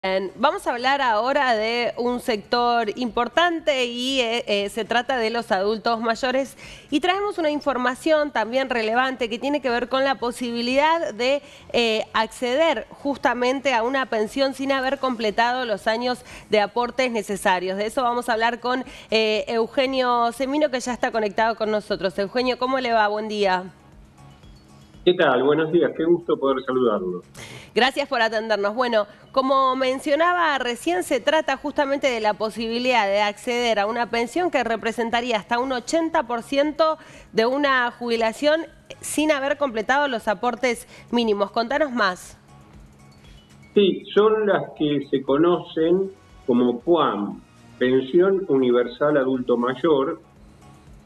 Vamos a hablar ahora de un sector importante y se trata de los adultos mayores y traemos una información también relevante que tiene que ver con la posibilidad de acceder justamente a una pensión sin haber completado los años de aportes necesarios. De eso vamos a hablar con Eugenio Semino, que ya está conectado con nosotros. Eugenio, ¿cómo le va? Buen día. ¿Qué tal? Buenos días, qué gusto poder saludarlo. Gracias por atendernos. Bueno, como mencionaba recién, se trata justamente de la posibilidad de acceder a una pensión que representaría hasta un 80% de una jubilación sin haber completado los aportes mínimos. Contanos más. Sí, son las que se conocen como PUAM, Pensión Universal Adulto Mayor.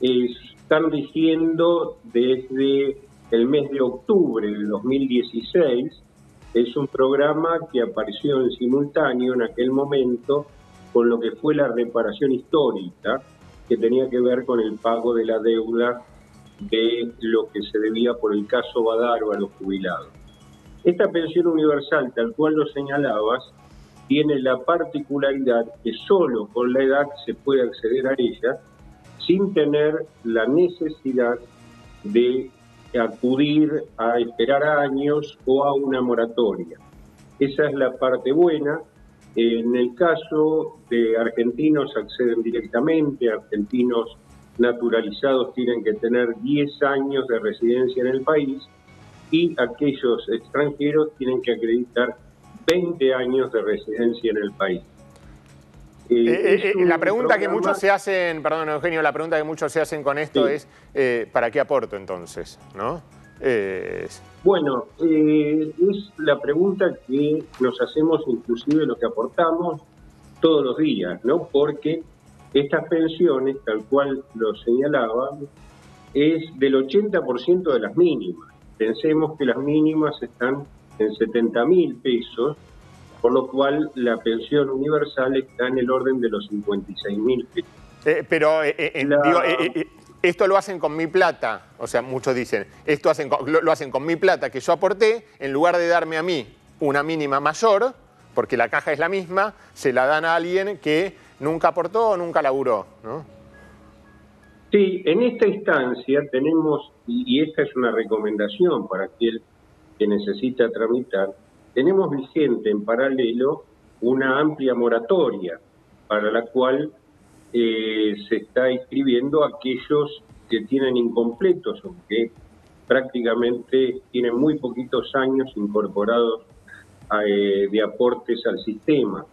Están rigiendo desde el mes de octubre del 2016. Es un programa que apareció en simultáneo en aquel momento con lo que fue la reparación histórica, que tenía que ver con el pago de la deuda de lo que se debía por el caso Badaro a los jubilados. Esta pensión universal, tal cual lo señalabas, tiene la particularidad que solo con la edad se puede acceder a ella sin tener la necesidad de acudir a esperar años o a una moratoria. Esa es la parte buena. En el caso de argentinos acceden directamente, argentinos naturalizados tienen que tener 10 años de residencia en el país y aquellos extranjeros tienen que acreditar 20 años de residencia en el país. La pregunta que muchos se hacen, perdón Eugenio, la pregunta que muchos se hacen con esto es ¿para qué aporto entonces? ¿No? Bueno, es la pregunta que nos hacemos inclusive los que aportamos todos los días, ¿no? Porque estas pensiones, tal cual lo señalaba, es del 80% de las mínimas. Pensemos que las mínimas están en 70.000 pesos, por lo cual la pensión universal está en el orden de los 56.000 pesos. Esto lo hacen con mi plata, o sea, muchos dicen, lo hacen con mi plata que yo aporté, en lugar de darme a mí una mínima mayor, porque la caja es la misma, se la dan a alguien que nunca aportó o nunca laburó, ¿no? Sí, en esta instancia tenemos, y esta es una recomendación para aquel que necesita tramitar, tenemos vigente en paralelo una amplia moratoria para la cual se está inscribiendo a aquellos que tienen incompletos o que prácticamente tienen muy poquitos años incorporados de aportes al sistema.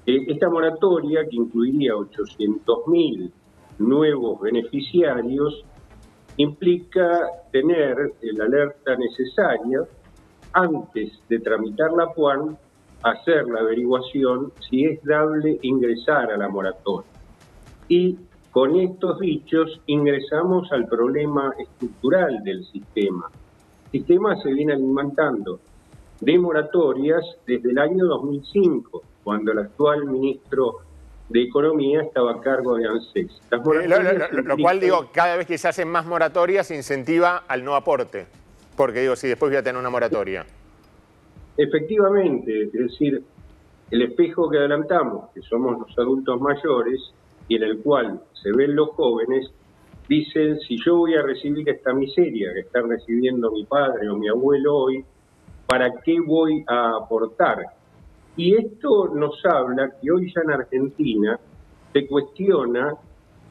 Esta moratoria, que incluiría 800.000 nuevos beneficiarios, implica tener la alerta necesaria antes de tramitar la PUAN, hacer la averiguación si es dable ingresar a la moratoria. Y con estos dichos ingresamos al problema estructural del sistema. El sistema se viene alimentando de moratorias desde el año 2005, cuando el actual ministro de Economía estaba a cargo de ANSES. Lo cual, digo, cada vez que se hacen más moratorias se incentiva al no aporte. Porque digo, si después voy a tener una moratoria. Efectivamente, es decir, el espejo que adelantamos, que somos los adultos mayores, y en el cual se ven los jóvenes, dicen, si yo voy a recibir esta miseria que está recibiendo mi padre o mi abuelo hoy, ¿para qué voy a aportar? Y esto nos habla que hoy ya en Argentina se cuestiona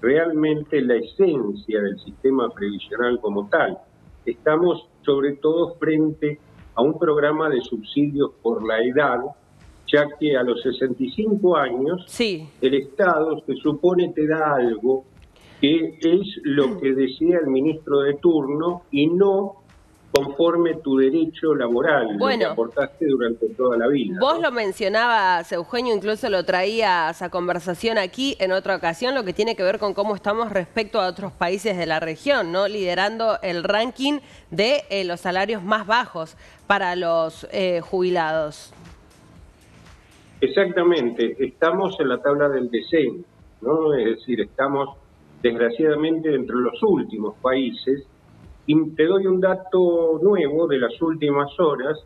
realmente la esencia del sistema previsional como tal. Estamos sobre todo frente a un programa de subsidios por la edad, ya que a los 65 años el Estado se supone te da algo que es lo que desea el ministro de turno y no conforme tu derecho laboral, lo que aportaste durante toda la vida. Vos lo mencionabas, Eugenio, incluso lo traías a conversación aquí en otra ocasión, lo que tiene que ver con cómo estamos respecto a otros países de la región, ¿no? Liderando el ranking de los salarios más bajos para los jubilados. Exactamente, estamos en la tabla del descenso, ¿no? Es decir, estamos desgraciadamente entre los últimos países. Y te doy un dato nuevo de las últimas horas.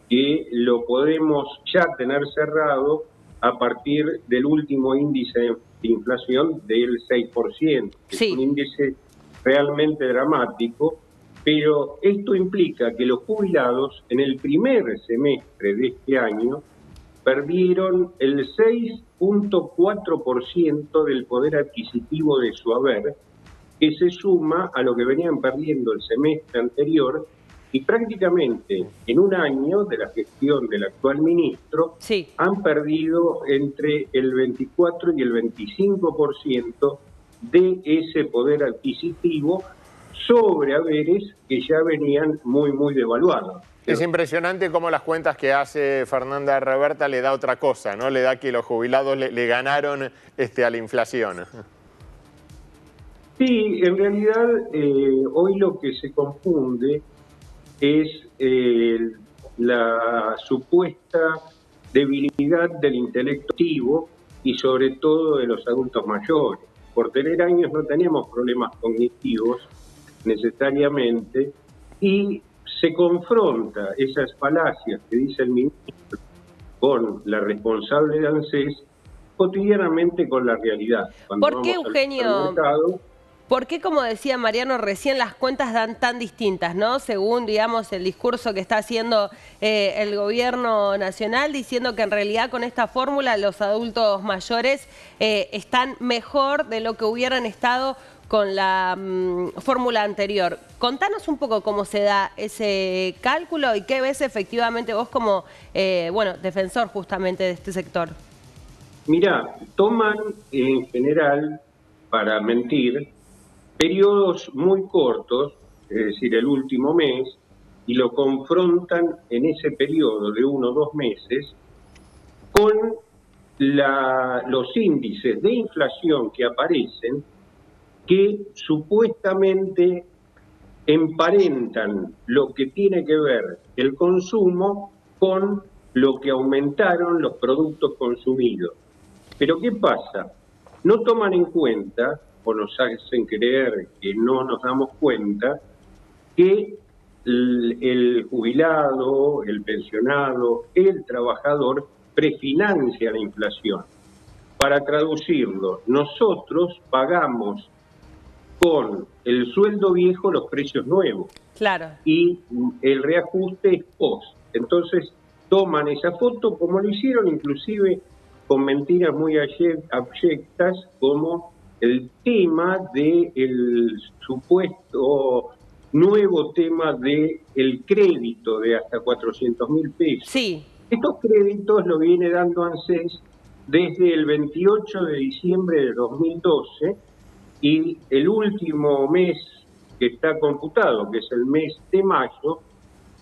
que lo podemos ya tener cerrado a partir del último índice de inflación del 6%, que Sí. es un índice realmente dramático, pero esto implica que los jubilados en el primer semestre de este año perdieron el 6,4% del poder adquisitivo de su haber, que se suma a lo que venían perdiendo el semestre anterior, y prácticamente en un año de la gestión del actual ministro Sí. han perdido entre el 24 y el 25% de ese poder adquisitivo sobre haberes que ya venían muy devaluados. Es impresionante cómo las cuentas que hace Fernanda Reberta le da otra cosa, ¿no? Le da que los jubilados le ganaron a la inflación. Sí, en realidad hoy lo que se confunde es la supuesta debilidad del intelecto activo y sobre todo de los adultos mayores. Por tener años no tenemos problemas cognitivos necesariamente y se confronta esas falacias que dice el ministro con la responsable de ANSES cotidianamente con la realidad. Cuando ¿Por qué, vamos al Eugenio? supermercado, ¿Por qué, como decía Mariano recién, las cuentas dan tan distintas, ¿no? Según, digamos, el discurso que está haciendo el gobierno nacional, diciendo que en realidad con esta fórmula los adultos mayores están mejor de lo que hubieran estado con la fórmula anterior. Contanos un poco cómo se da ese cálculo y qué ves efectivamente vos como, defensor justamente de este sector. Mirá, toman en general, para mentir, periodos muy cortos, es decir, el último mes, y lo confrontan en ese periodo de 1 o 2 meses con los índices de inflación que aparecen, que supuestamente emparentan lo que tiene que ver el consumo con lo que aumentaron los productos consumidos. Pero ¿qué pasa? No toman en cuenta, o nos hacen creer que no nos damos cuenta, que el jubilado, el pensionado, el trabajador prefinancia la inflación. Para traducirlo, nosotros pagamos con el sueldo viejo los precios nuevos. Claro. Y el reajuste es post. Entonces toman esa foto, como lo hicieron inclusive con mentiras muy abyectas, como el tema del supuesto nuevo tema del crédito de hasta 400.000 pesos. Sí. Estos créditos lo viene dando ANSES desde el 28 de diciembre de 2012 y el último mes que está computado, que es el mes de mayo,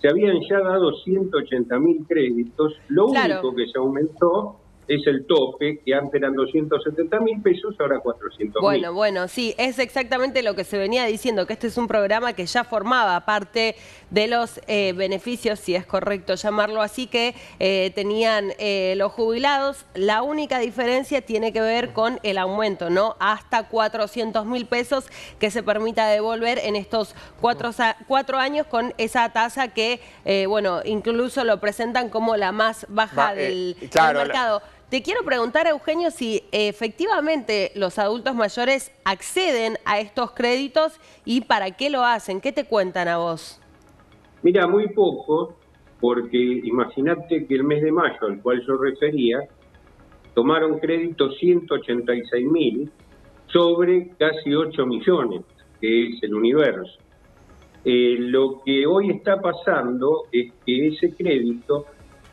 se habían ya dado 180.000 créditos. Lo único que se aumentó es el tope, que antes eran 270.000 pesos, ahora 400.000. Bueno, sí, es exactamente lo que se venía diciendo, que este es un programa que ya formaba parte de los beneficios, si es correcto llamarlo así, que tenían los jubilados. La única diferencia tiene que ver con el aumento, ¿no? Hasta 400.000 pesos que se permita devolver en estos 4 años con esa tasa que, incluso lo presentan como la más baja del mercado. Te quiero preguntar, Eugenio, si efectivamente los adultos mayores acceden a estos créditos y para qué lo hacen. ¿Qué te cuentan a vos? Mira, muy poco, porque imagínate que el mes de mayo, al cual yo refería, tomaron crédito 186.000 sobre casi 8 millones, que es el universo. Lo que hoy está pasando es que ese crédito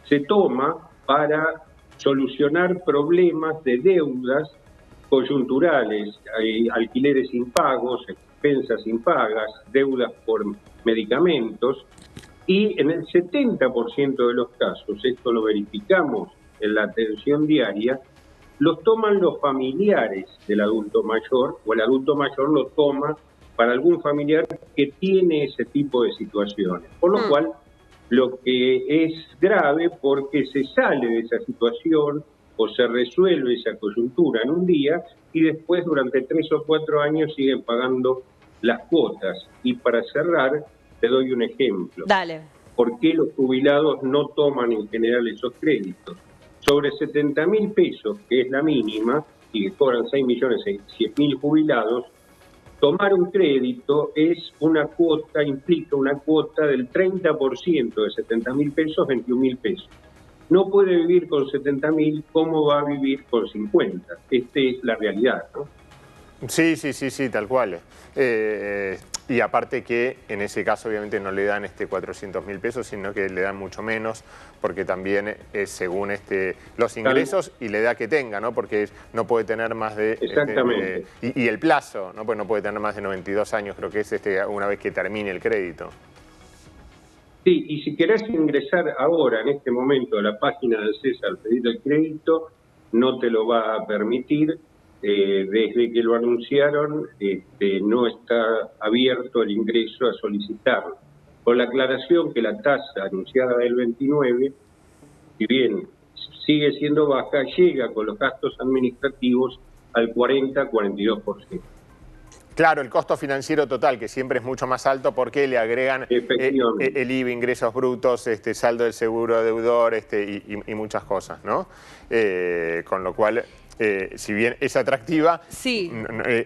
se toma para solucionar problemas de deudas coyunturales, alquileres impagos, expensas impagas, deudas por medicamentos, y en el 70% de los casos, esto lo verificamos en la atención diaria, los toman los familiares del adulto mayor, o el adulto mayor lo toma para algún familiar que tiene ese tipo de situaciones, por lo cual lo que es grave porque se sale de esa situación o se resuelve esa coyuntura en un día y después durante 3 o 4 años siguen pagando las cuotas. Y para cerrar, te doy un ejemplo. Dale. por qué los jubilados no toman en general esos créditos. Sobre 70.000 pesos, que es la mínima, y que cobran 6.600.000 jubilados, tomar un crédito es una cuota, implica una cuota del 30% de 70.000 pesos, 21.000 pesos. No puede vivir con 70.000, ¿cómo va a vivir con 50? Esta es la realidad, ¿no? Sí, tal cual. Y aparte que en ese caso obviamente no le dan 400.000 pesos, sino que le dan mucho menos, porque también es según los ingresos y la edad que tenga, ¿no? Porque no puede tener más de... Exactamente. Y el plazo, ¿no? Pues no puede tener más de 92 años, creo que es una vez que termine el crédito. Sí, y si querés ingresar ahora, en este momento, a la página del César, pedir el crédito, no te lo va a permitir. Desde que lo anunciaron, no está abierto el ingreso a solicitarlo. Con la aclaración que la tasa anunciada del 29, si bien sigue siendo baja, llega con los gastos administrativos al 40-42%. Claro, el costo financiero total, que siempre es mucho más alto porque le agregan el IVA, ingresos brutos, saldo del seguro deudor y muchas cosas, ¿no? Con lo cual, si bien es atractiva, sí,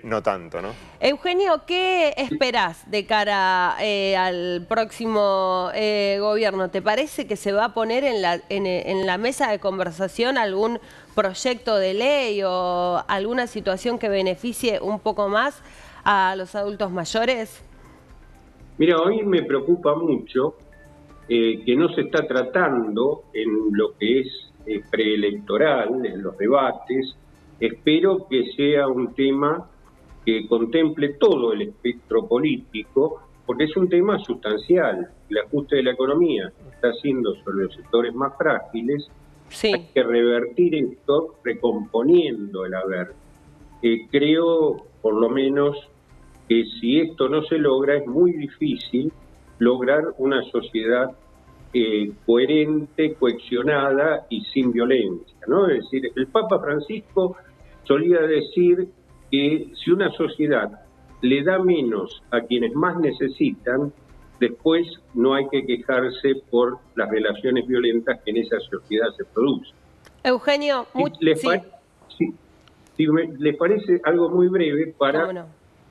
no tanto, ¿no? Eugenio, ¿qué esperás de cara al próximo gobierno? ¿Te parece que se va a poner en la mesa de conversación algún proyecto de ley o alguna situación que beneficie un poco más a los adultos mayores? Mira, hoy me preocupa mucho que no se está tratando en lo que es preelectoral, en los debates. Espero que sea un tema que contemple todo el espectro político, porque es un tema sustancial. El ajuste de la economía está haciendo sobre los sectores más frágiles. Sí. Hay que revertir esto recomponiendo el haber. Creo, por lo menos, que si esto no se logra, es muy difícil lograr una sociedad coherente, cohesionada y sin violencia, ¿no? Es decir, el Papa Francisco solía decir que si una sociedad le da menos a quienes más necesitan, después no hay que quejarse por las relaciones violentas que en esa sociedad se producen. Eugenio, ¿les parece algo muy breve para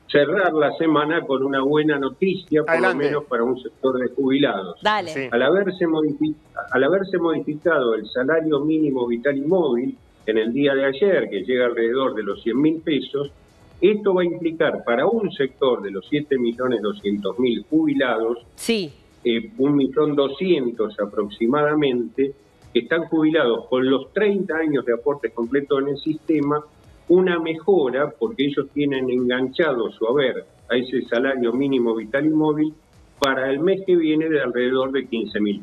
cerrar la semana con una buena noticia, por lo menos para un sector de jubilados? Dale. Sí. Al haberse modificado el salario mínimo vital y móvil en el día de ayer, que llega alrededor de los 100.000 pesos, esto va a implicar para un sector de los 7.200.000 jubilados, sí, 1.200.000 aproximadamente, que están jubilados con los 30 años de aportes completos en el sistema, una mejora, porque ellos tienen enganchado su haber a ese salario mínimo vital y móvil para el mes que viene de alrededor de 15.000.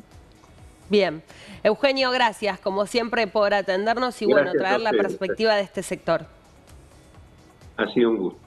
Bien. Eugenio, gracias, como siempre, por atendernos y, bueno, traer la perspectiva de este sector. Ha sido un gusto.